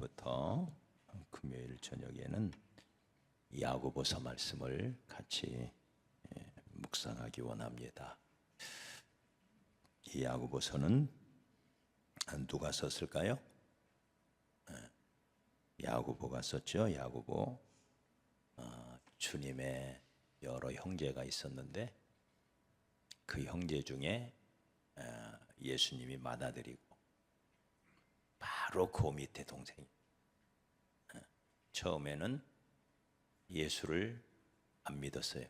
지금부터 금요일 저녁에는 야고보서 말씀을 같이 묵상하기 원합니다. 이 야고보서는 누가 썼을까요? 야고보가 썼죠. 야고보. 주님의 여러 형제가 있었는데 그 형제 중에 예수님이 맏아들이고 바로 그 밑에 동생이 처음에는 예수를 안 믿었어요.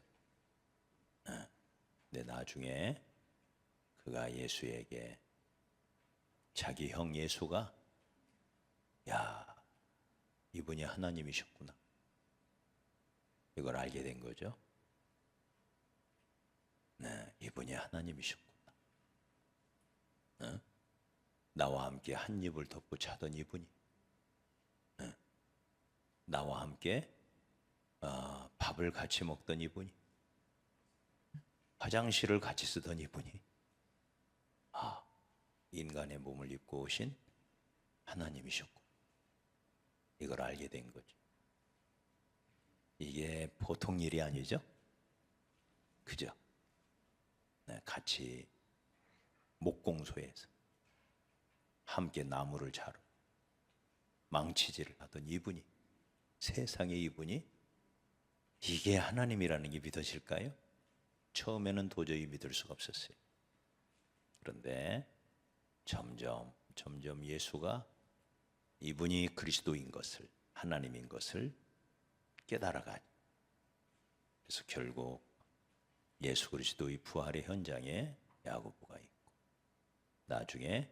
근데 나중에 그가 예수에게 자기 형 예수가 야, 이분이 하나님이셨구나, 이걸 알게 된 거죠. 네, 이분이 하나님이셨구나. 나와 함께 한 입을 덮고 자던 이분이, 나와 함께 밥을 같이 먹던 이분이, 화장실을 같이 쓰던 이분이 인간의 몸을 입고 오신 하나님이셨고, 이걸 알게 된 거죠. 이게 보통 일이 아니죠? 그죠? 네, 같이 목공소에서 함께 나무를 자르고 망치질을 하던 이분이, 세상의 이분이 이게 하나님이라는 게 믿어질까요? 처음에는 도저히 믿을 수가 없었어요. 그런데 점점 예수가 이분이 그리스도인 것을, 하나님인 것을 깨달아가죠. 그래서 결국 예수 그리스도의 부활의 현장에 야고보가 있고, 나중에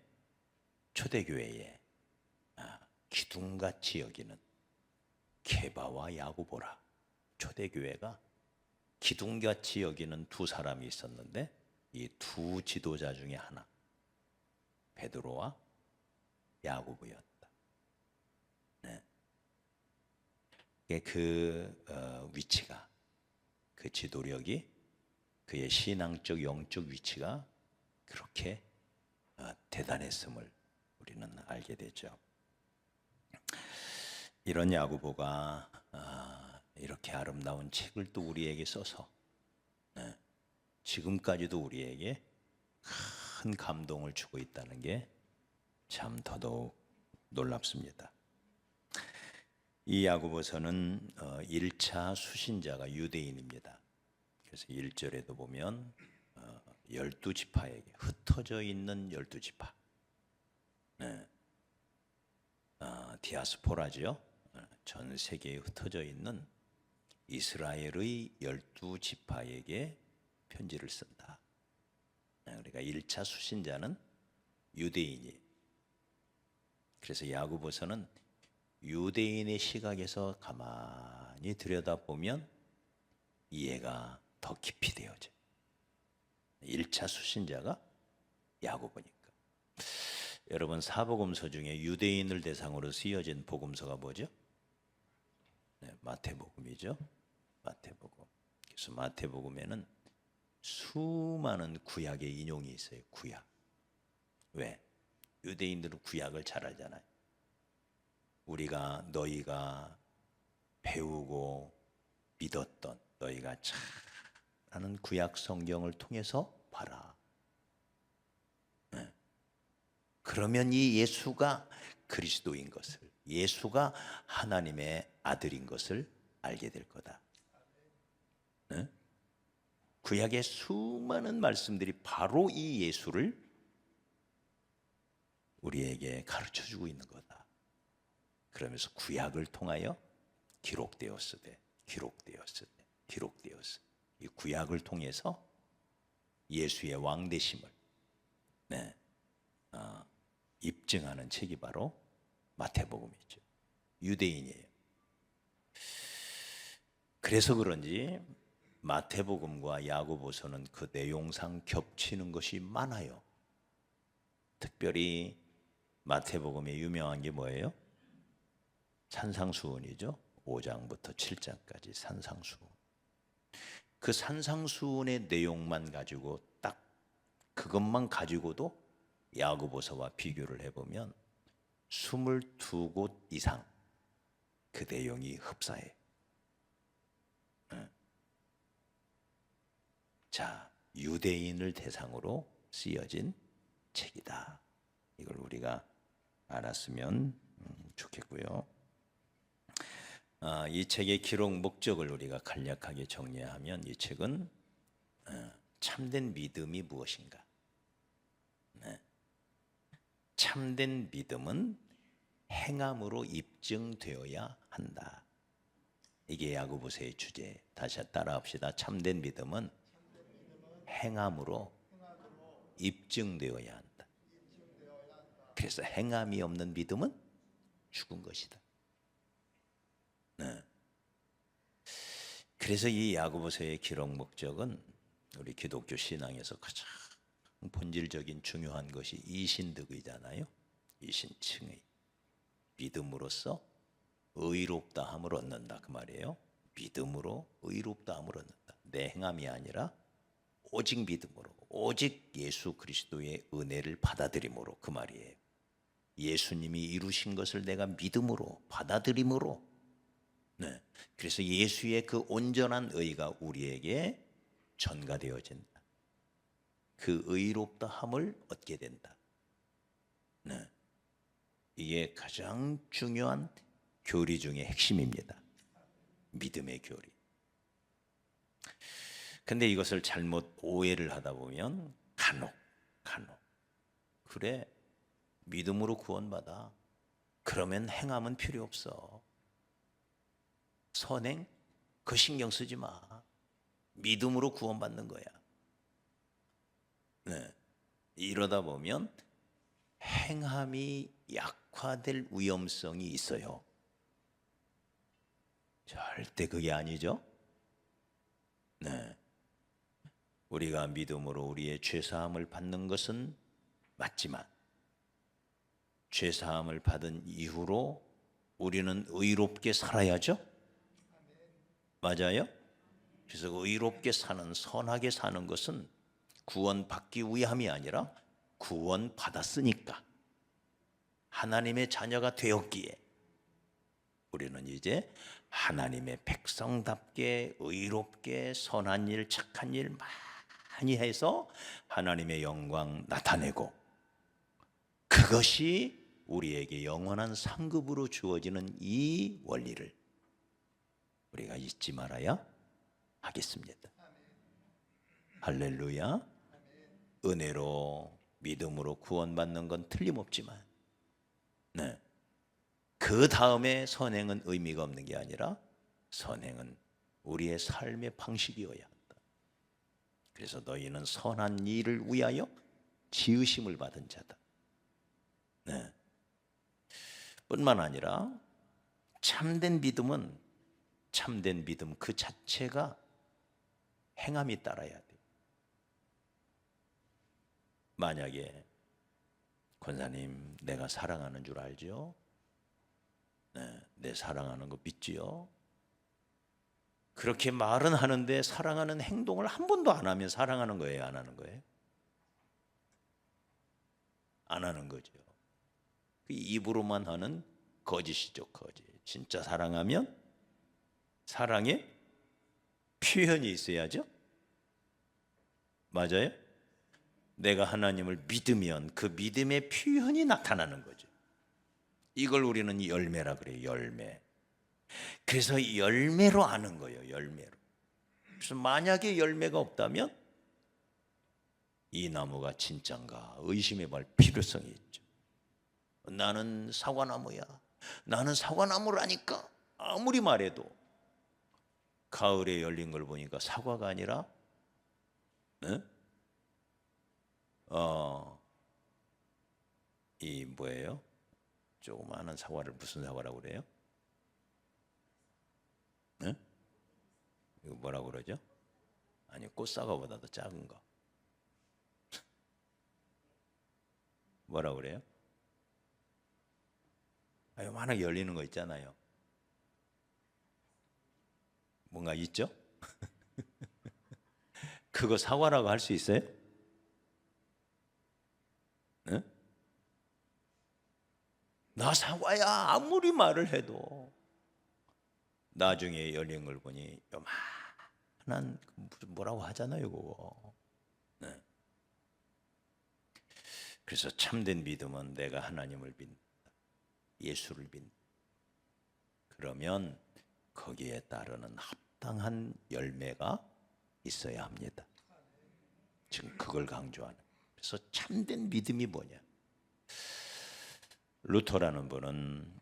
초대교회에 기둥같이 여기는 게바와 야고보라, 초대교회가 기둥같이 여기는 두 사람이 있었는데 이 두 지도자 중에 하나, 베드로와 야고보였다. 네. 그 위치가, 그 지도력이, 그의 신앙적 영적 위치가 그렇게 대단했음을 우리는 알게 되죠. 이런 야고보가 이렇게 아름다운 책을 또 우리에게 써서 지금까지도 우리에게 큰 감동을 주고 있다는 게 참 더더욱 놀랍습니다. 이 야고보서는 1차 수신자가 유대인입니다. 그래서 1절에도 보면 12지파에게, 흩어져 있는 12지파, 디아스포라죠. 전 세계에 흩어져 있는 이스라엘의 12지파에게 편지를 쓴다. 그러니까 1차 수신자는 유대인이에요. 그래서 야고보서는 유대인의 시각에서 가만히 들여다보면 이해가 더 깊이 되어져요. 1차 수신자가 야고보니까. 여러분, 사복음서 중에 유대인을 대상으로 쓰여진 복음서가 뭐죠? 네, 마태복음이죠. 마태복음. 그래서 마태복음에는 수많은 구약의 인용이 있어요. 구약. 왜? 유대인들은 구약을 잘 알잖아요. 너희가 배우고 믿었던, 너희가 잘하는 구약 성경을 통해서 봐라. 그러면 이 예수가 그리스도인 것을, 예수가 하나님의 아들인 것을 알게 될 거다. 구약의 수많은 말씀들이 바로 이 예수를 우리에게 가르쳐주고 있는 거다. 그러면서 구약을 통하여 기록되었으되 이 구약을 통해서 예수의 왕되심을 입증하는 책이 바로 마태복음이죠. 유대인이에요. 그래서 그런지 마태복음과 야고보서는 그 내용상 겹치는 것이 많아요. 특별히 마태복음에 유명한 게 뭐예요? 산상수훈이죠. 5장부터 7장까지 산상수훈. 그 산상수훈의 내용만 가지고, 딱 그것만 가지고도 야고보서와 비교를 해보면 22곳 이상 그 내용이 흡사해. 자, 유대인을 대상으로 쓰여진 책이다. 이걸 우리가 알았으면 좋겠고요. 이 책의 기록 목적을 우리가 간략하게 정리하면 이 책은 참된 믿음이 무엇인가? 참된 믿음은 행함으로 입증되어야 한다. 이게 야고보서의 주제. 다시 따라합시다. 참된 믿음은 행함으로 입증되어야 한다. 그래서 행함이 없는 믿음은 죽은 것이다. 그래서 이 야고보서의 기록 목적은 우리 기독교 신앙에서 가장 본질적인 중요한 것이 이신득의잖아요. 이신칭의. 믿음으로써 의롭다함을 얻는다 그 말이에요. 믿음으로 의롭다함을 얻는다. 내 행함이 아니라 오직 믿음으로, 오직 예수 그리스도의 은혜를 받아들임으로 그 말이에요. 예수님이 이루신 것을 내가 믿음으로 받아들임으로. 그래서 예수의 그 온전한 의가 우리에게 전가되어진다. 그 의롭다함을 얻게 된다. 이게 가장 중요한 교리 중의 핵심입니다. 믿음의 교리. 근데 이것을 잘못 오해를 하다 보면 간혹 그래, 믿음으로 구원받아. 그러면 행함은 필요 없어. 선행 그 신경 쓰지 마. 믿음으로 구원받는 거야. 이러다 보면 행함이 약화될 위험성이 있어요. 절대 그게 아니죠. 우리가 믿음으로 우리의 죄사함을 받는 것은 맞지만 죄사함을 받은 이후로 우리는 의롭게 살아야죠. 맞아요? 그래서 의롭게 사는, 선하게 사는 것은 구원받기 위함이 아니라 구원받았으니까, 하나님의 자녀가 되었기에 우리는 이제 하나님의 백성답게 의롭게 선한 일, 착한 일 많이 해서 하나님의 영광 나타내고, 그것이 우리에게 영원한 상급으로 주어지는 이 원리를 우리가 잊지 말아야 하겠습니다. 할렐루야. 은혜로 믿음으로 구원받는 건 틀림없지만 그 다음에 선행은 의미가 없는 게 아니라 선행은 우리의 삶의 방식이어야 한다. 그래서 너희는 선한 일을 위하여 지으심을 받은 자다. 뿐만 아니라 참된 믿음 그 자체가 행함이 따라야 돼. 만약에 권사님, 내가 사랑하는 줄 알죠? 내 사랑하는 거 믿지요? 그렇게 말은 하는데 사랑하는 행동을 한 번도 안 하면 사랑하는 거예요, 안 하는 거예요? 안 하는 거죠. 입으로만 하는 거짓이죠, 거짓. 진짜 사랑하면 사랑의 표현이 있어야죠. 맞아요? 내가 하나님을 믿으면 그 믿음의 표현이 나타나는 거죠. 이걸 우리는 열매라 그래요, 열매. 그래서 열매로 아는 거예요, 열매로. 그래서 만약에 열매가 없다면 이 나무가 진짠가 의심해 볼 필요성이 있죠. 나는 사과나무야, 나는 사과나무라니까 아무리 말해도 가을에 열린 걸 보니까 사과가 아니라 이 뭐예요? 조그마한 사과를 무슨 사과라고 그래요? 이거 뭐라고 그러죠? 아니, 꽃사과보다도 작은 거 뭐라고 그래요? 요만하게 열리는 거 있잖아요. 뭔가 있죠? 그거 사과라고 할 수 있어요? 나 사과야 아무리 말을 해도 나중에 열린 걸 보니 요만한 뭐라고 하잖아요 그거. 네. 그래서 참된 믿음은 내가 하나님을 믿는다, 예수를 믿는다. 그러면 거기에 따르는 합당한 열매가 있어야 합니다. 지금 그걸 강조하는. 그래서 참된 믿음이 뭐냐? 루터라는 분은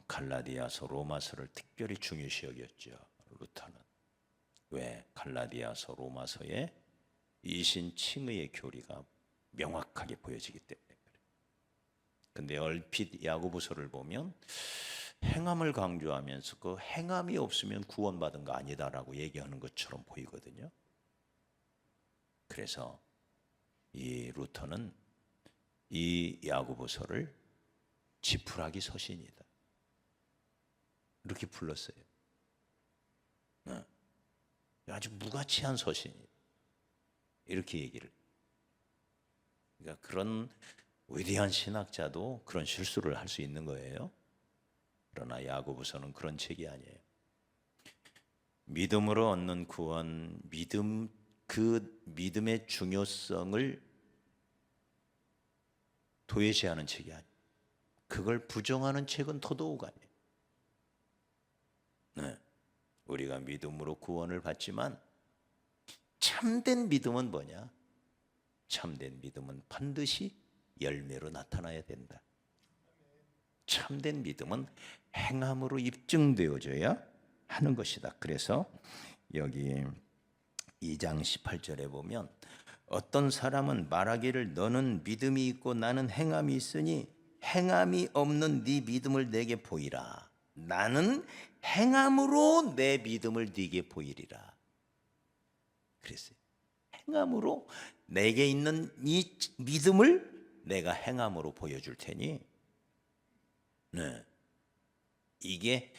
갈라디아서, 로마서를 특별히 중요시 여겼죠. 루터는 왜? 갈라디아서, 로마서에 이신 칭의의 교리가 명확하게 보여지기 때문에 그래요. 근데 얼핏 야고보서를 보면 행함을 강조하면서 그 행함이 없으면 구원받은 거 아니다라고 얘기하는 것처럼 보이거든요. 그래서 이 루터는 이 야고보서를 지푸라기 서신이다 이렇게 불렀어요. 아주 무가치한 서신이다 이렇게 얘기를. 그러니까 그런 위대한 신학자도 그런 실수를 할 수 있는 거예요. 그러나 야고보서는 그런 책이 아니에요. 믿음으로 얻는 구원, 그 믿음의 중요성을 도외시하는 책이 아니에요. 그걸 부정하는 책은 더더욱 아니에요. 네. 우리가 믿음으로 구원을 받지만 참된 믿음은 뭐냐? 참된 믿음은 반드시 열매로 나타나야 된다. 참된 믿음은 행함으로 입증되어져야 하는 것이다. 그래서 여기 2장 18절에 보면 어떤 사람은 말하기를 너는 믿음이 있고 나는 행함이 있으니 행함이 없는 네 믿음을 내게 보이라. 나는 행함으로 내 믿음을 네게 보이리라. 그랬어요. 행함으로 내게 있는 이 믿음을 내가 행함으로 보여줄 테니. 네. 이게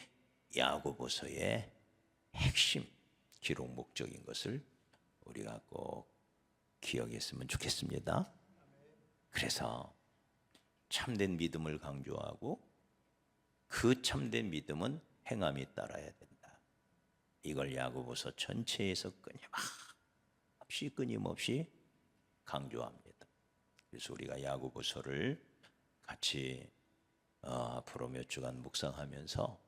야고보서의 핵심 기록 목적인 것을 우리가 꼭 기억했으면 좋겠습니다. 그래서 참된 믿음을 강조하고 그 참된 믿음은 행함이 따라야 된다. 이걸 야고보서 전체에서 끊임없이 강조합니다. 그래서 우리가 야고보서를 같이 앞으로 몇 주간 묵상하면서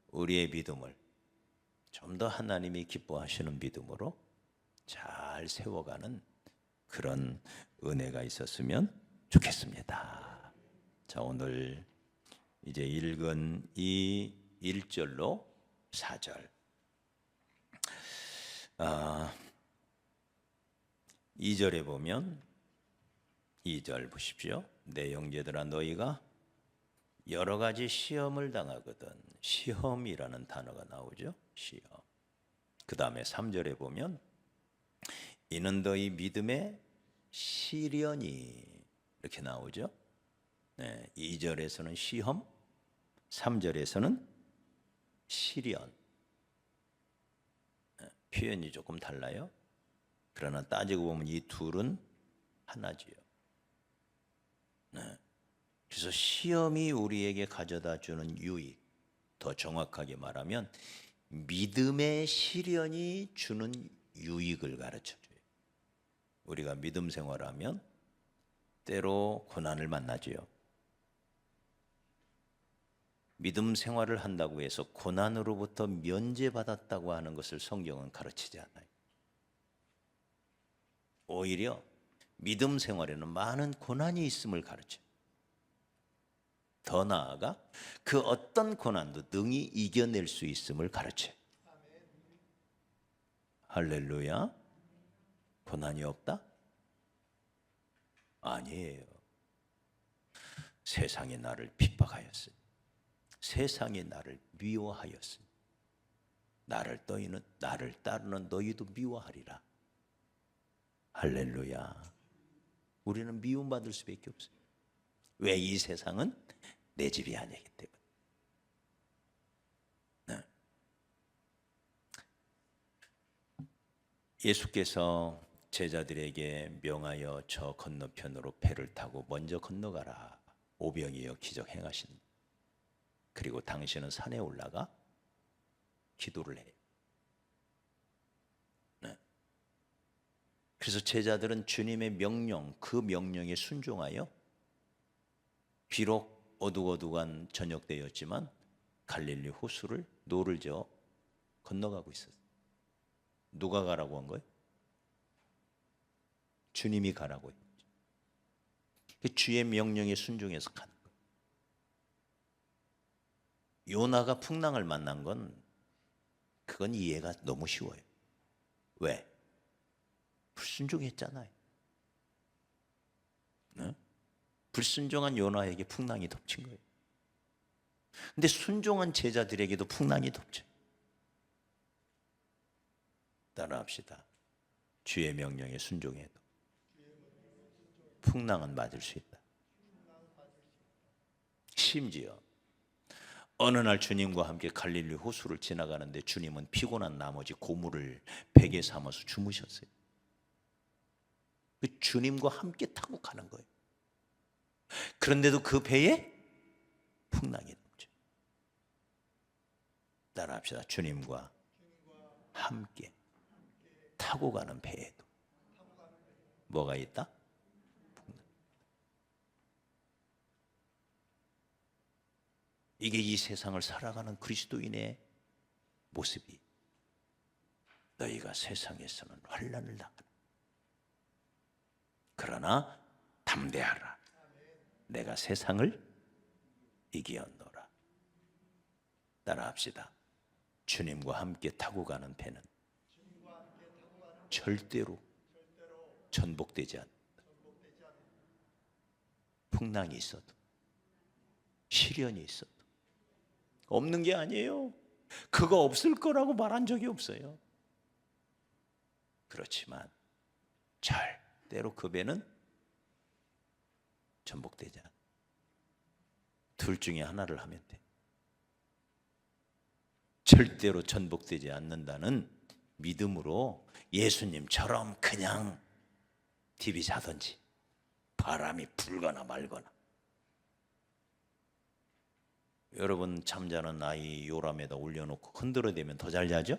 우리의 믿음을 좀 더 하나님이 기뻐하시는 믿음으로 잘 세워가는 그런 은혜가 있었으면 좋겠습니다. 자, 오늘 이제 읽은 이 1절로 4절 2절에 보면 2절 보십시오. 내 형제들아 너희가 여러 가지 시험을 당하거든. 시험이라는 단어가 나오죠. 시험. 그 다음에 3절에 보면 이는 너희 믿음의 시련이 이렇게 나오죠. 네, 2절에서는 시험, 3절에서는 시련. 네, 표현이 조금 달라요. 그러나 따지고 보면 이 둘은 하나지요. 네. 그래서 시험이 우리에게 가져다 주는 유익, 더 정확하게 말하면 믿음의 시련이 주는 유익을 가르쳐줘요. 우리가 믿음 생활하면 때로 고난을 만나지요. 믿음 생활을 한다고 해서 고난으로부터 면제받았다고 하는 것을 성경은 가르치지 않아요. 오히려 믿음 생활에는 많은 고난이 있음을 가르쳐요. 더 나아가 그 어떤 고난도 능히 이겨낼 수 있음을 가르쳐요. 할렐루야. 고난이 없다? 아니에요. 세상이 나를 핍박하였으니, 세상이 나를 미워하였으니, 나를 따르는 너희도 미워하리라. 할렐루야. 우리는 미움받을 수밖에 없어요. 왜? 이 세상은 내 집이 아니기 때문에. 네. 예수께서 제자들에게 명하여 저 건너편으로 배를 타고 먼저 건너가라. 오병이어 기적 행하신다. 그리고 당신은 산에 올라가 기도를 해요. 네. 그래서 제자들은 주님의 명령, 그 명령에 순종하여 비록 어둑어둑한 저녁 때였지만 갈릴리 호수를 노를 저어 건너가고 있었어요. 누가 가라고 한 거예요? 주님이 가라고 했죠. 주의 명령에 순종해서 가는 거예요. 요나가 풍랑을 만난 건 그건 이해가 너무 쉬워요. 왜? 불순종했잖아요. 네? 불순종한 요나에게 풍랑이 덮친 거예요. 근데 순종한 제자들에게도 풍랑이 덮쳐요. 따라합시다. 주의 명령에 순종해도 풍랑은 맞을 수 있다. 심지어 어느 날 주님과 함께 갈릴리 호수를 지나가는데 주님은 피곤한 나머지 고물을 베개 삼아서 주무셨어요. 그 주님과 함께 타고 가는 거예요. 그런데도 그 배에 풍랑이 덮죠. 따라합시다. 주님과 함께 타고 가는 배에도 뭐가 있다? 이게 이 세상을 살아가는 그리스도인의 모습이. 너희가 세상에서는 환난을 당하라. 그러나 담대하라. 내가 세상을 이기었노라. 따라합시다. 주님과 함께 타고 가는 배는 절대로 전복되지 않는다. 풍랑이 있어도 시련이 있어도 없는 게 아니에요. 그거 없을 거라고 말한 적이 없어요. 그렇지만 절대로 그 배는 전복되지 않아. 둘 중에 하나를 하면 돼. 절대로 전복되지 않는다는 믿음으로 예수님처럼 그냥 TV 자든지 바람이 불거나 말거나. 여러분 잠자는 아이 요람에다 올려놓고 흔들어대면 더 잘 자죠?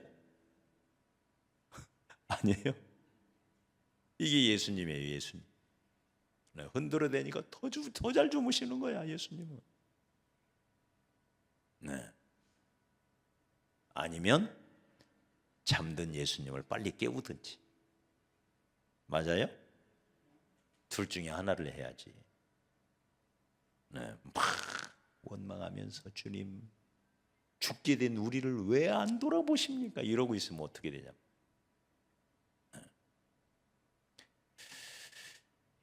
아니에요? 이게 예수님이에요. 예수님. 흔들어대니까 더 잘 주무시는 거야. 예수님은. 네. 아니면 잠든 예수님을 빨리 깨우든지. 맞아요? 둘 중에 하나를 해야지. 네. 막 원망하면서 주님 죽게 된 우리를 왜 안 돌아보십니까? 이러고 있으면 어떻게 되냐면.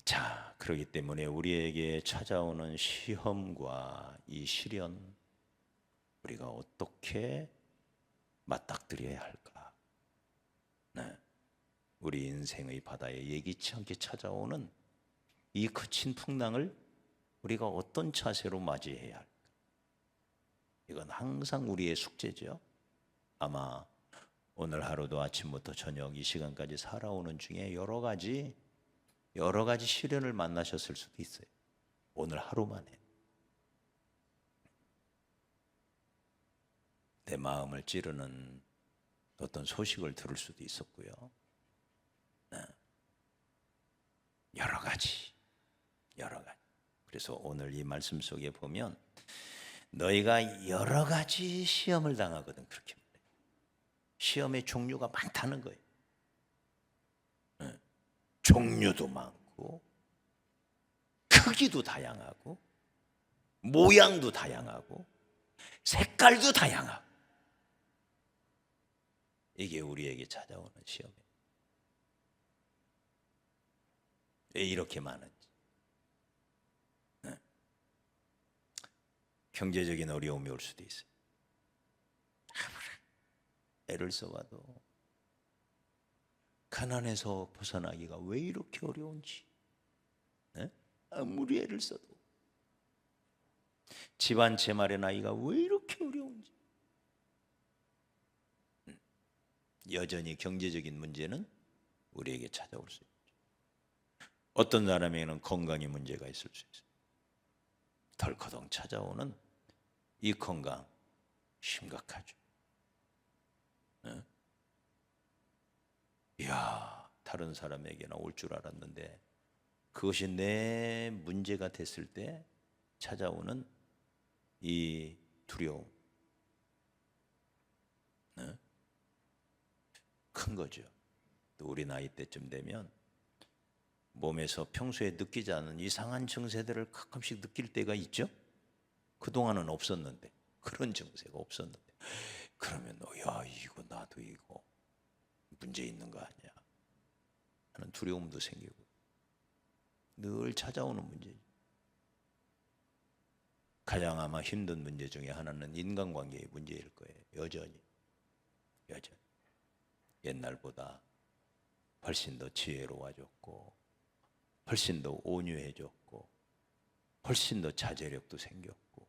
자, 그렇기 때문에 우리에게 찾아오는 시험과 이 시련 우리가 어떻게 맞닥뜨려야 할까? 네. 우리 인생의 바다에 예기치 않게 찾아오는 이 거친 풍랑을 우리가 어떤 자세로 맞이해야 할까? 이건 항상 우리의 숙제죠. 아마 오늘 하루도 아침부터 저녁 이 시간까지 살아오는 중에 여러 가지 시련을 만나셨을 수도 있어요. 오늘 하루만에. 내 마음을 찌르는 어떤 소식을 들을 수도 있었고요. 네. 여러 가지. 그래서 오늘 이 말씀 속에 보면 너희가 여러 가지 시험을 당하거든. 그렇게 말해요. 시험의 종류가 많다는 거예요. 네. 종류도 많고 크기도 다양하고 모양도 다양하고 색깔도 다양하고 이게 우리에게 찾아오는 시험이에요. 왜 이렇게 많은지. 네. 경제적인 어려움이 올 수도 있어요. 애를 써봐도 가난에서 벗어나기가 왜 이렇게 어려운지. 네? 아무리 애를 써도 집안 재말의 나이가 왜 이렇게 어려운지. 여전히 경제적인 문제는 우리에게 찾아올 수 있죠. 어떤 사람에게는 건강의 문제가 있을 수 있어요. 덜커덩 찾아오는 이 건강 심각하죠. 네? 이야, 다른 사람에게나 올 줄 알았는데 그것이 내 문제가 됐을 때 찾아오는 이 두려움, 네? 큰 거죠. 또 우리 나이 때쯤 되면 몸에서 평소에 느끼지 않은 이상한 증세들을 가끔씩 느낄 때가 있죠. 그동안은 없었는데, 그런 증세가 없었는데, 그러면 야, 이거 나도 이거 문제 있는 거 아니야 하는 두려움도 생기고, 늘 찾아오는 문제죠. 가장 아마 힘든 문제 중에 하나는 인간관계의 문제일 거예요. 여전히 옛날보다 훨씬 더 지혜로워졌고, 훨씬 더 온유해졌고, 훨씬 더 자제력도 생겼고,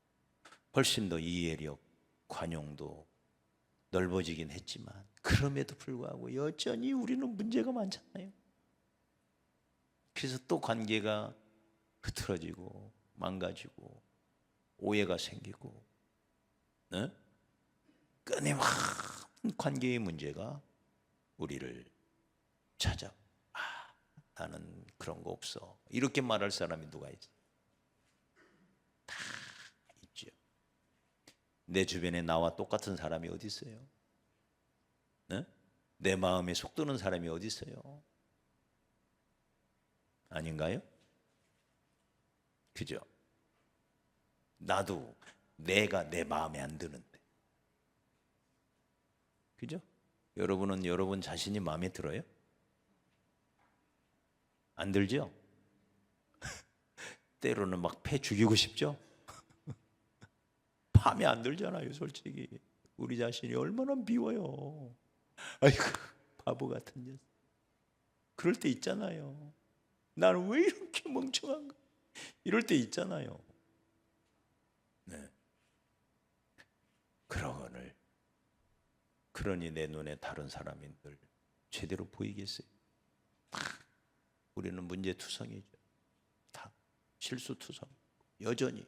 훨씬 더 이해력, 관용도 넓어지긴 했지만, 그럼에도 불구하고 여전히 우리는 문제가 많잖아요. 그래서 또 관계가 흐트러지고 망가지고 오해가 생기고, 네? 끊임없는 관계의 문제가 우리를 찾아. 나는 그런 거 없어, 이렇게 말할 사람이 누가 있어? 다 있죠. 내 주변에 나와 똑같은 사람이 어디 있어요? 네? 내 마음에 속드는 사람이 어디 있어요? 아닌가요? 그죠? 나도 내가 내 마음에 안 드는데, 그죠? 여러분은 여러분 자신이 마음에 들어요? 안 들죠? 때로는 막 패 죽이고 싶죠? 마음에 안 들잖아요, 솔직히. 우리 자신이 얼마나 미워요. 아이고, 바보 같은 녀석. 그럴 때 있잖아요. 나는 왜 이렇게 멍청한가? 이럴 때 있잖아요. 네. 그러니 내 눈에 다른 사람인들 제대로 보이겠어요? 우리는 문제투성이죠. 다 실수투성. 여전히.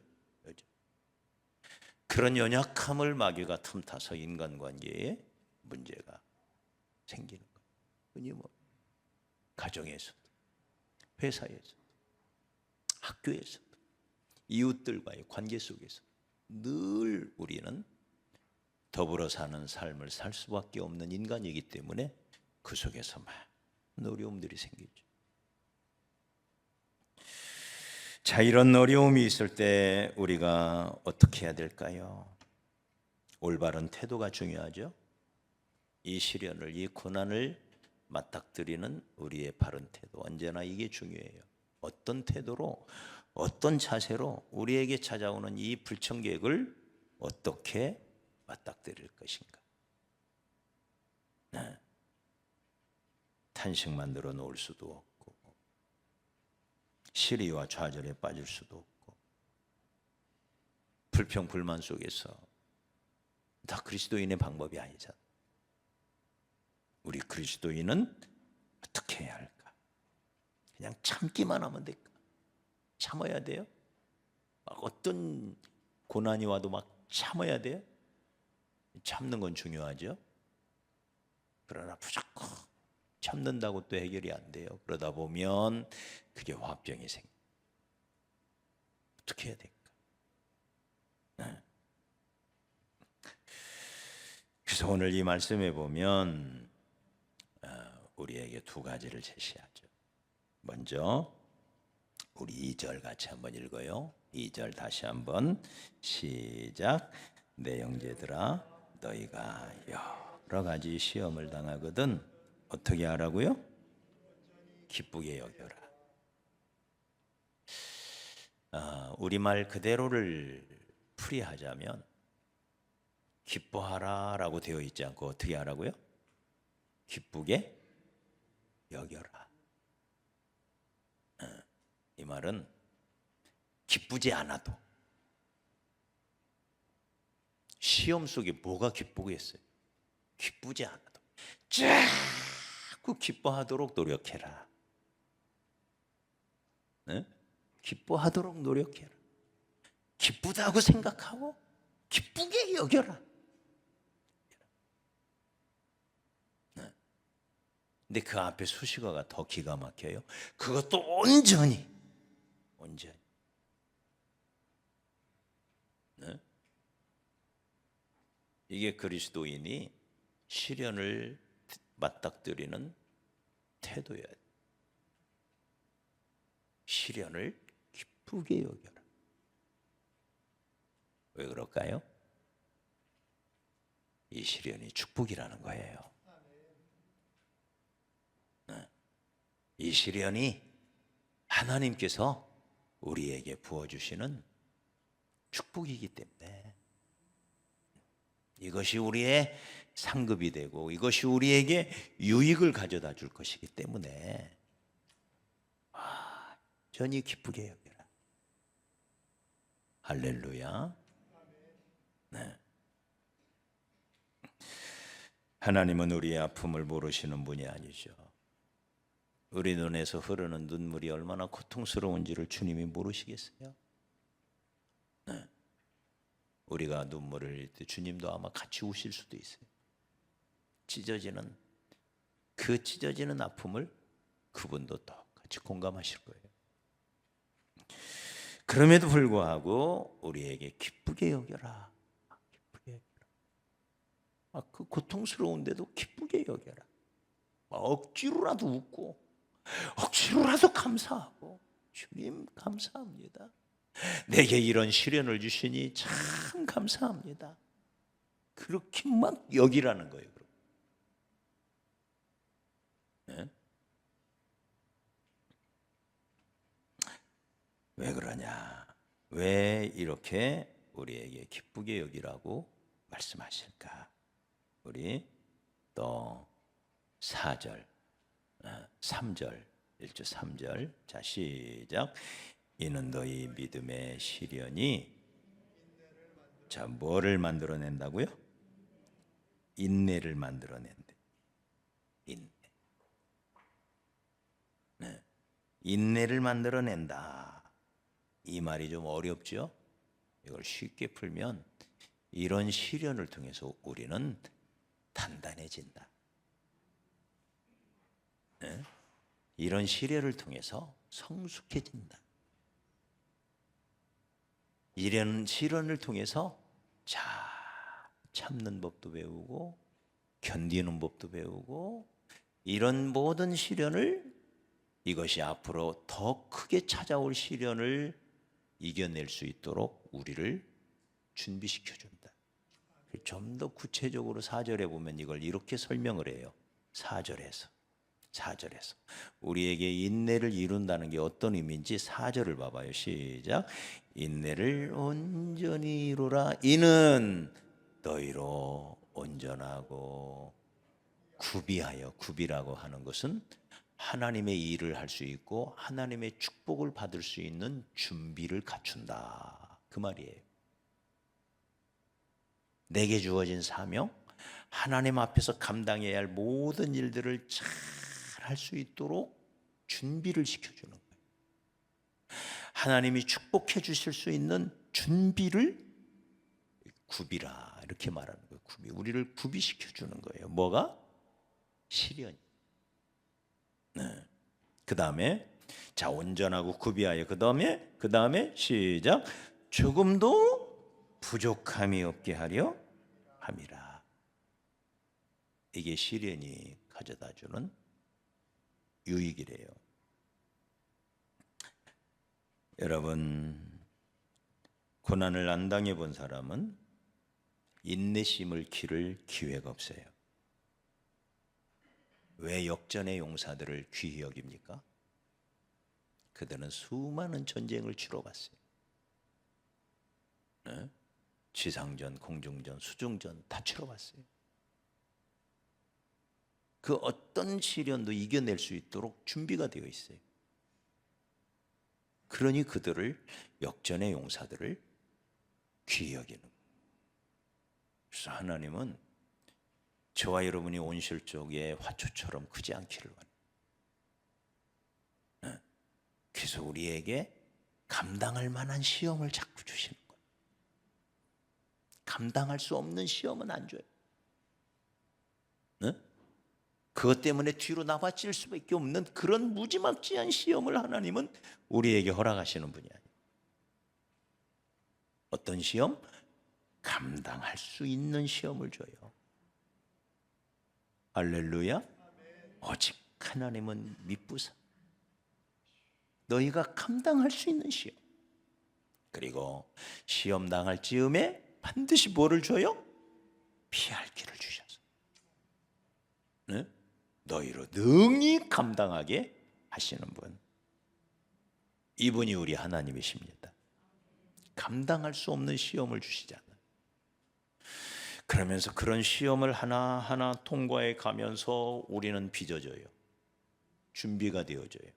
그런 연약함을 마귀가 틈타서 인간관계에 문제가 생기는 거예요. 흔히 가정에서도, 회사에서도, 학교에서도, 이웃들과의 관계 속에서 늘 우리는 더불어 사는 삶을 살 수밖에 없는 인간이기 때문에 그 속에서 많은 어려움들이 생기죠. 자, 이런 어려움이 있을 때 우리가 어떻게 해야 될까요? 올바른 태도가 중요하죠. 이 시련을, 이 고난을 맞닥뜨리는 우리의 바른 태도, 언제나 이게 중요해요. 어떤 태도로, 어떤 자세로 우리에게 찾아오는 이 불청객을 어떻게 맞닥뜨릴 것인가. 네. 탄식 만들어 놓을 수도 없고, 시리와 좌절에 빠질 수도 없고, 불평 불만 속에서, 다 그리스도인의 방법이 아니잖아. 우리 그리스도인은 어떻게 해야 할까? 그냥 참기만 하면 될까? 참아야 돼요? 막 어떤 고난이 와도 막 참아야 돼요? 참는 건 중요하죠. 그러나 무조건 참는다고 또 해결이 안 돼요. 그러다 보면 그게 화병이 생겨. 어떻게 해야 될까? 네. 그래서 오늘 이 말씀에 보면 우리에게 두 가지를 제시하죠. 먼저 우리 2절 같이 한번 읽어요. 2절 다시 한번 시작. 내 형제들아, 너희가 여러 가지 시험을 당하거든 어떻게 하라고요? 기쁘게 여겨라. 우리말 그대로를 풀이하자면 기뻐하라라고 되어 있지 않고 어떻게 하라고요? 기쁘게 여겨라. 이 말은 기쁘지 않아도, 시험 속에 뭐가 기쁘겠어요? 기쁘지 않아도 자꾸 기뻐하도록 노력해라. 네? 기뻐하도록 노력해라. 기쁘다고 생각하고 기쁘게 여겨라. 근데 그 앞에 수식어가 더 기가 막혀요. 그것도 온전히. 네? 이게 그리스도인이 시련을 맞닥뜨리는 태도야. 시련을 기쁘게 여겨라. 왜 그럴까요? 이 시련이 축복이라는 거예요. 이 시련이 하나님께서 우리에게 부어주시는 축복이기 때문에 이것이 우리의 상급이 되고 이것이 우리에게 유익을 가져다 줄 것이기 때문에 전히 기쁘게 여겨라. 할렐루야. 네. 하나님은 우리의 아픔을 모르시는 분이 아니죠. 우리 눈에서 흐르는 눈물이 얼마나 고통스러운지를 주님이 모르시겠어요? 네. 우리가 눈물을 흘릴 때 주님도 아마 같이 우실 수도 있어요. 찢어지는 아픔을 그분도 똑같이 공감하실 거예요. 그럼에도 불구하고 우리에게 기쁘게 여겨라. 기쁘게 여겨라. 그 고통스러운데도 기쁘게 여겨라. 억지로라도 웃고 억지로라도 감사하고 주님 감사합니다. 내게 이런 시련을 주시니 참 감사합니다. 그렇게 막 여기라는 거예요. 네? 왜 그러냐? 왜 이렇게 우리에게 기쁘게 여기라고 말씀하실까? 우리 또 4절, 3절, 1절 3절. 자, 시작. 이는 너희 믿음의 시련이 자, 뭐를 만들어낸다고요? 인내를 만들어낸대. 인내. 네. 인내를 만들어낸다. 이 말이 좀 어렵죠? 이걸 쉽게 풀면 이런 시련을 통해서 우리는 단단해진다. 네? 이런 시련을 통해서 성숙해진다. 이런 시련을 통해서 참는 법도 배우고 견디는 법도 배우고 이런 모든 시련을 이것이 앞으로 더 크게 찾아올 시련을 이겨낼 수 있도록 우리를 준비시켜준다. 좀 더 구체적으로 4절에 보면 이걸 이렇게 설명을 해요. 4절에서 우리에게 인내를 이룬다는 게 어떤 의미인지 4절을 봐봐요. 시작. 인내를 온전히 이루라. 이는 너희로 온전하고 구비라고 하는 것은 하나님의 일을 할 수 있고 하나님의 축복을 받을 수 있는 준비를 갖춘다. 그 말이에요. 내게 주어진 사명, 하나님 앞에서 감당해야 할 모든 일들을 잘 할 수 있도록 준비를 시켜주는 거예요. 하나님이 축복해 주실 수 있는 준비를 구비라 이렇게 말하는 거예요. 구비. 우리를 구비시켜 주는 거예요. 뭐가? 시련이. 네. 그 다음에 자 온전하고 구비하여 그 다음에 시작. 조금도 부족함이 없게 하려 함이라. 이게 시련이 가져다주는 유익이래요. 여러분 고난을 안 당해본 사람은 인내심을 기를 기회가 없어요. 왜 역전의 용사들을 귀히 여깁니까? 그들은 수많은 전쟁을 치러봤어요. 네? 지상전, 공중전, 수중전 다 치러봤어요. 그 어떤 시련도 이겨낼 수 있도록 준비가 되어 있어요. 그러니 그들을 역전의 용사들을 귀히 여기는 거예요. 그래서 하나님은 저와 여러분이 온실 쪽에 화초처럼 크지 않기를 원해요. 그래서 우리에게 감당할 만한 시험을 자꾸 주시는 거예요. 감당할 수 없는 시험은 안 줘요. 네? 그것 때문에 뒤로 나빠질 수밖에 없는 그런 무지막지한 시험을 하나님은 우리에게 허락하시는 분이 아니에요. 어떤 시험? 감당할 수 있는 시험을 줘요. 할렐루야. 오직 하나님은 미쁘사 너희가 감당할 수 있는 시험, 그리고 시험 당할 즈음에 반드시 뭐를 줘요? 피할 길을 주셔서 네? 너희로 능히 감당하게 하시는 분, 이분이 우리 하나님이십니다. 감당할 수 없는 시험을 주시잖아요. 그러면서 그런 시험을 하나하나 통과해 가면서 우리는 빚어져요. 준비가 되어져요.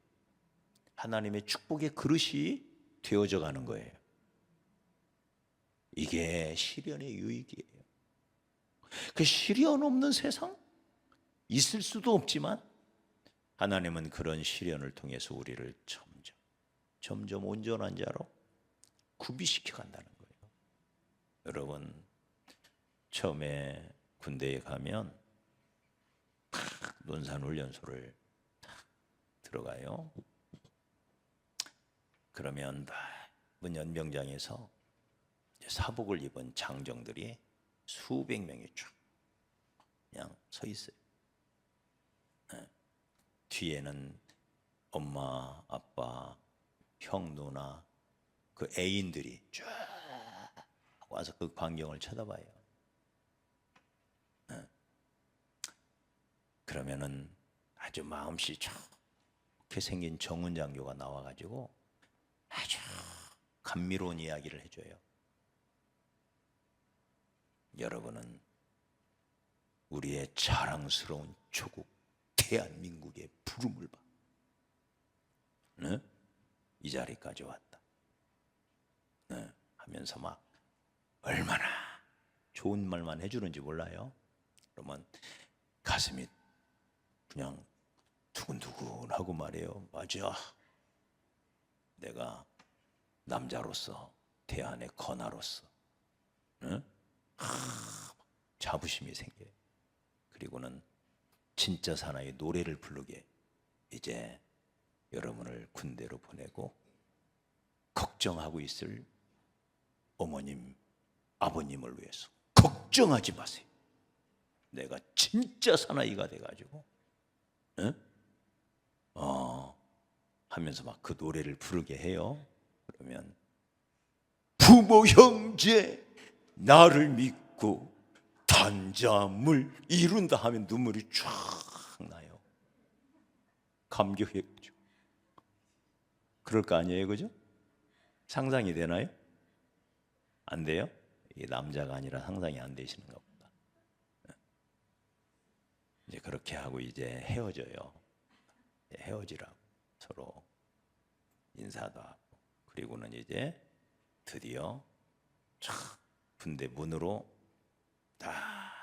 하나님의 축복의 그릇이 되어져 가는 거예요. 이게 시련의 유익이에요. 그 시련 없는 세상 있을 수도 없지만 하나님은 그런 시련을 통해서 우리를 점점 온전한 자로 구비시켜 간다는 거예요. 여러분, 처음에 군대에 가면 논산훈련소를 들어가요. 그러면 넓은 연병장에서 사복을 입은 장정들이 수백 명이 쫙 그냥 서 있어요. 뒤에는 엄마, 아빠, 형, 누나, 그 애인들이 쫙 와서 그 광경을 쳐다봐요. 그러면은 아주 마음씨 좋게 생긴 정훈 장교가 나와가지고 아주 감미로운 이야기를 해줘요. 여러분은 우리의 자랑스러운 조국 대한민국의 부름을 받 네? 이 자리까지 왔다. 네? 하면서 막 얼마나 좋은 말만 해주는지 몰라요. 그러면 가슴이 그냥 두근두근하고 말이에요. 맞아, 내가 남자로서 대한의 건하로서 네? 자부심이 생겨요. 그리고는 진짜 사나이 노래를 부르게 이제 여러분을 군대로 보내고 걱정하고 있을 어머님, 아버님을 위해서 걱정하지 마세요. 내가 진짜 사나이가 돼가지고 하면서 막 그 노래를 부르게 해요. 그러면 부모 형제 나를 믿고 단잠을 이룬다 하면 눈물이 쫙 나요. 감격해가지고. 그럴 거 아니에요, 그죠? 상상이 되나요? 안 돼요? 이게 남자가 아니라 상상이 안 되시는가 보다. 이제 그렇게 하고 이제 헤어져요. 헤어지라고 서로 인사도 하고, 그리고는 이제 드디어 촥 군대 문으로 딱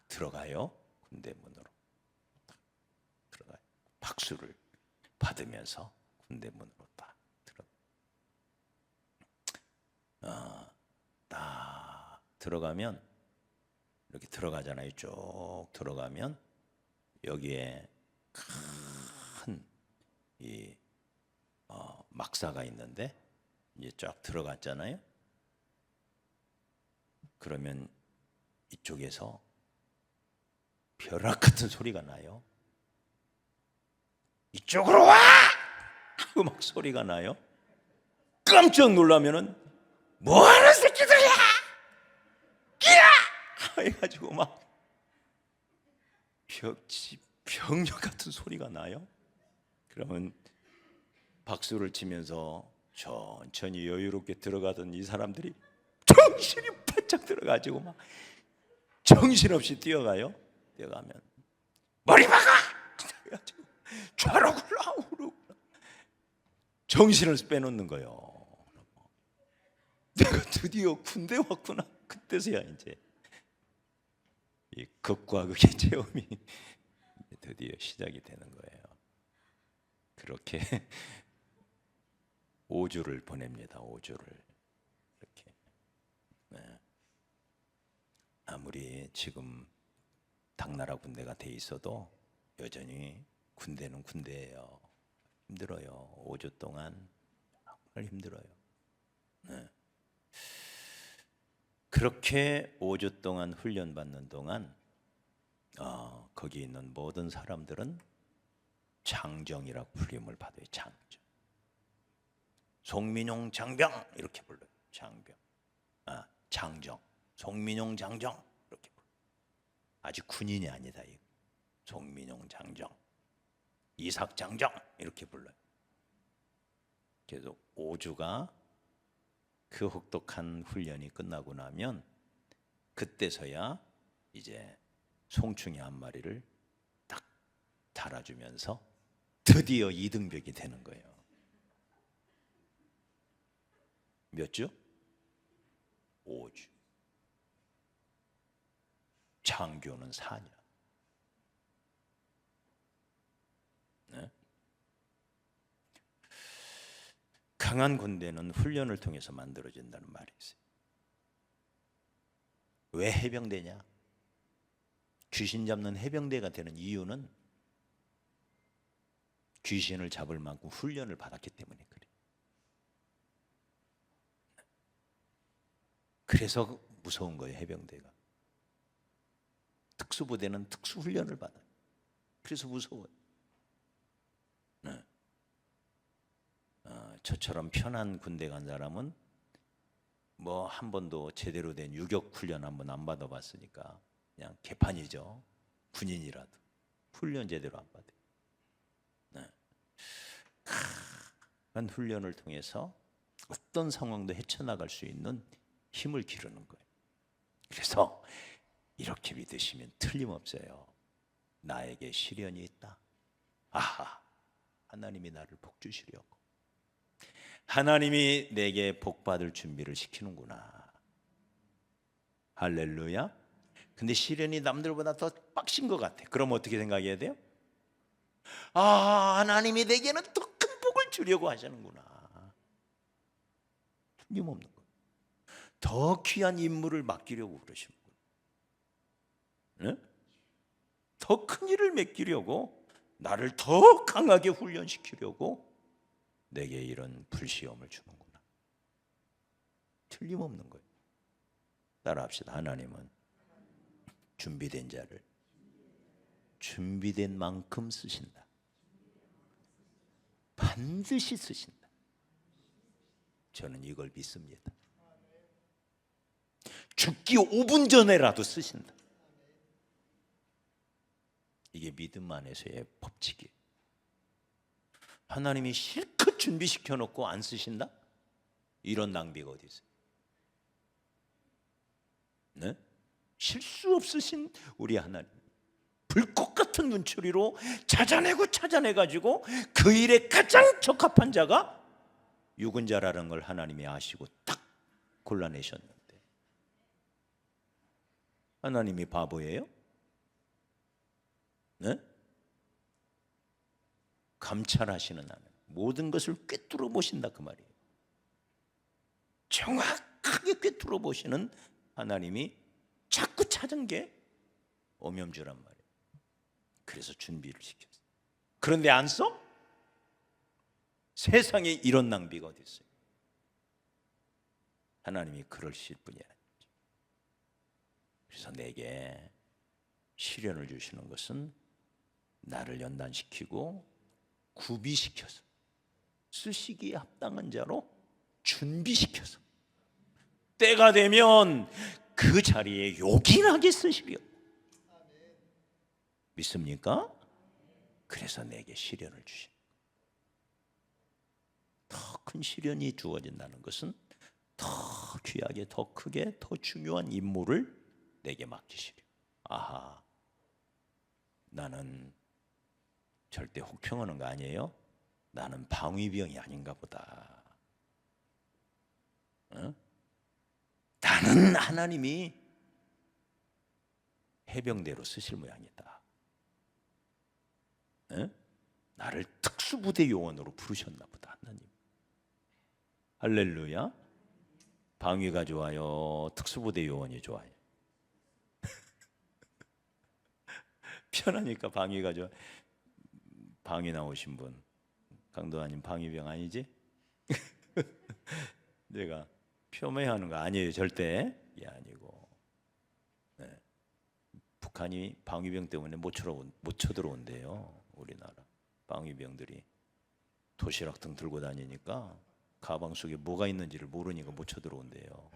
들어가요. 군대 문으로 딱 들어가요. 박수를 받으면서 군대 문으로 딱 딱 들어가면 이렇게 들어가잖아요. 쭉 들어가면 여기에 큰 이 막사가 있는데 이제 쫙 들어갔잖아요. 그러면 이쪽에서 벼락 같은 소리가 나요. 이쪽으로 와! 하고 막 소리가 나요. 깜짝 놀라면은 뭐하는 새끼들이야! 끼야! 해가지고 막 병력 같은 소리가 나요. 그러면 박수를 치면서 천천히 여유롭게 들어가던 이 사람들이 정신이 바짝 들어가지고 막 정신없이 뛰어가요. 뛰어가면 머리 박아! 해가지고 좌로 굴러 우로 정신을 빼놓는 거예요. 내가 드디어 군대 왔구나. 그때서야 이제 이 극과 극의 체험이 드디어 시작이 되는 거예요. 그렇게 5주를 보냅니다. 5주를 이렇게. 네. 아무리 지금 당나라 군대가 돼 있어도 여전히 군대는 군대예요. 힘들어요. 5주 동안 정말 힘들어요. 네. 그렇게 5주 동안 훈련받는 동안 거기 있는 모든 사람들은 장정이라고 불림을 받아요. 장정. 송민용 장병 이렇게 불러요. 장병. 장정. 송민용 장정 이렇게 불러요. 아직 군인이 아니다. 송민용 장정, 이삭 장정 이렇게 불러요. 그래서 5주가 그 혹독한 훈련이 끝나고 나면 그때서야 이제 송충이 한 마리를 딱 달아주면서 드디어 이등병이 되는 거예요. 몇 주? 5주. 장교는 4년. 네? 강한 군대는 훈련을 통해서 만들어진다는 말이 있어요. 왜 해병대냐? 귀신 잡는 해병대가 되는 이유는 귀신을 잡을 만큼 훈련을 받았기 때문에 그래요. 그래서 무서운 거예요. 해병대가. 특수부대는 특수훈련을 받아요. 그래서 무서워요. 네. 저처럼 편한 군대 간 사람은 뭐 한 번도 제대로 된 유격 훈련 한 번 안 받아봤으니까 그냥 개판이죠. 군인이라도 훈련 제대로 안 받아요. 네. 큰 훈련을 통해서 어떤 상황도 헤쳐나갈 수 있는 힘을 기르는 거예요. 그래서 이렇게 믿으시면 틀림없어요. 나에게 시련이 있다. 아하, 하나님이 나를 복 주시려고, 하나님이 내게 복 받을 준비를 시키는구나. 할렐루야. 근데 시련이 남들보다 더 빡신 것 같아. 그럼 어떻게 생각해야 돼요? 하나님이 내게는 더 큰 복을 주려고 하시는구나. 틀림없는 거예요. 더 귀한 임무를 맡기려고 그러시는 거예요. 네? 더 큰 일을 맡기려고, 나를 더 강하게 훈련시키려고 내게 이런 불시험을 주는구나. 틀림없는 거예요. 따라합시다. 하나님은 준비된 자를 준비된 만큼 쓰신다. 반드시 쓰신다. 저는 이걸 믿습니다. 죽기 5분 전에라도 쓰신다. 이게 믿음 안에서의 법칙이에요. 하나님이 실컷 준비시켜 놓고 안 쓰신다? 이런 낭비가 어디 있어요? 네? 실수 없으신 우리 하나님, 불꽃 같은 눈초리로 찾아내가지고 그 일에 가장 적합한 자가 유근자라는 걸 하나님이 아시고 딱 골라내셨는데, 하나님이 바보예요? 네? 감찰하시는 하나님, 모든 것을 꿰뚫어 보신다 그 말이에요. 정확하게 꿰뚫어 보시는 하나님이 자꾸 찾은 게 오염주란 말이에요. 그래서 준비를 시켰어요. 그런데 안 써? 세상에 이런 낭비가 어디 있어요? 하나님이 그러실 분이 아니죠. 그래서 내게 시련을 주시는 것은 나를 연단시키고 구비시켜서 쓰시기에 합당한 자로 준비시켜서 때가 되면 그 자리에 요긴하게 쓰시려. 믿습니까? 그래서 내게 시련을 주신, 더 큰 시련이 주어진다는 것은 더 귀하게, 더 크게, 더 중요한 임무를 내게 맡기시려. 아하, 나는 절대 혹평하는 거 아니에요? 나는 방위병이 아닌가 보다. 나는 하나님이 해병대로 쓰실 모양이다. 나를 특수부대 요원으로 부르셨나 보다 하나님. 할렐루야. 방위가 좋아요? 특수부대 요원이 좋아요? 편하니까 방위가 좋아. 방위 나오신 분, 강도아님 방위병 아니지? 내가 폄훼하는 거 아니에요, 절대. 이 아니고. 네. 북한이 방위병 때문에 못 쳐들어온대요. 우리나라 방위병들이 도시락 등 들고 다니니까 가방 속에 뭐가 있는지를 모르니까 못 쳐들어온대요.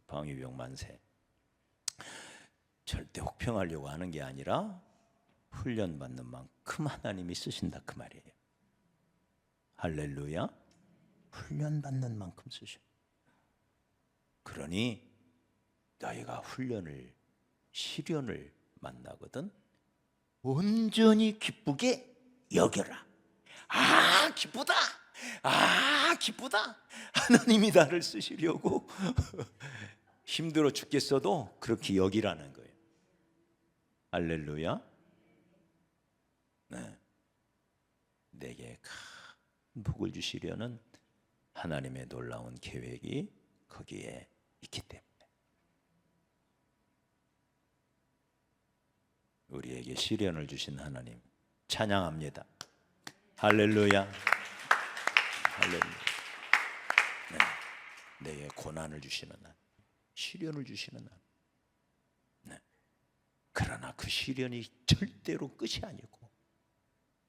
방위병 만세. 절대 혹평하려고 하는 게 아니라 훈련받는 만큼 하나님이 쓰신다 그 말이에요. 할렐루야. 훈련받는 만큼 쓰셔. 그러니 너희가 시련을 만나거든 온전히 기쁘게 여겨라. 아, 기쁘다. 아, 기쁘다. 하나님이 나를 쓰시려고 힘들어 죽겠어도 그렇게 여기라는 거예요. 할렐루야. 네. 내게 큰 복을 주시려는 하나님의 놀라운 계획이 거기에 있기 때문에 우리에게 시련을 주신 하나님 찬양합니다. 할렐루야. 할렐루야. 네. 내게 고난을 주시는 하나님, 시련을 주시는 하나님. 네. 그러나 그 시련이 절대로 끝이 아니고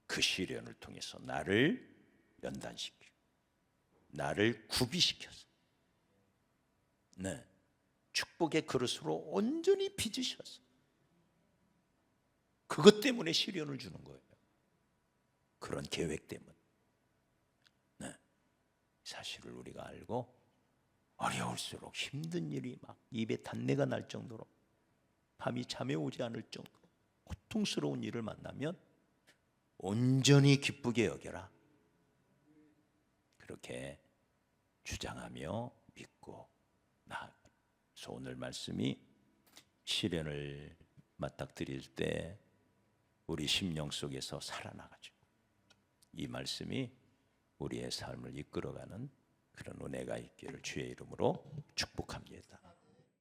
그 시련을 통해서 나를 연단시키고 나를 구비시켜서 네. 축복의 그릇으로 온전히 빚으셔서 그것 때문에 시련을 주는 거예요. 그런 계획 때문에. 네. 사실을 우리가 알고 어려울수록 힘든 일이 막 입에 단내가 날 정도로 밤이 잠에 오지 않을 정도로 고통스러운 일을 만나면 온전히 기쁘게 여겨라. 그렇게 주장하며 믿고 나아가라. 그래서 오늘 말씀이 시련을 맞닥뜨릴 때 우리 심령 속에서 살아나가지고 이 말씀이 우리의 삶을 이끌어가는 그런 은혜가 있기를 주의 이름으로 축복합니다.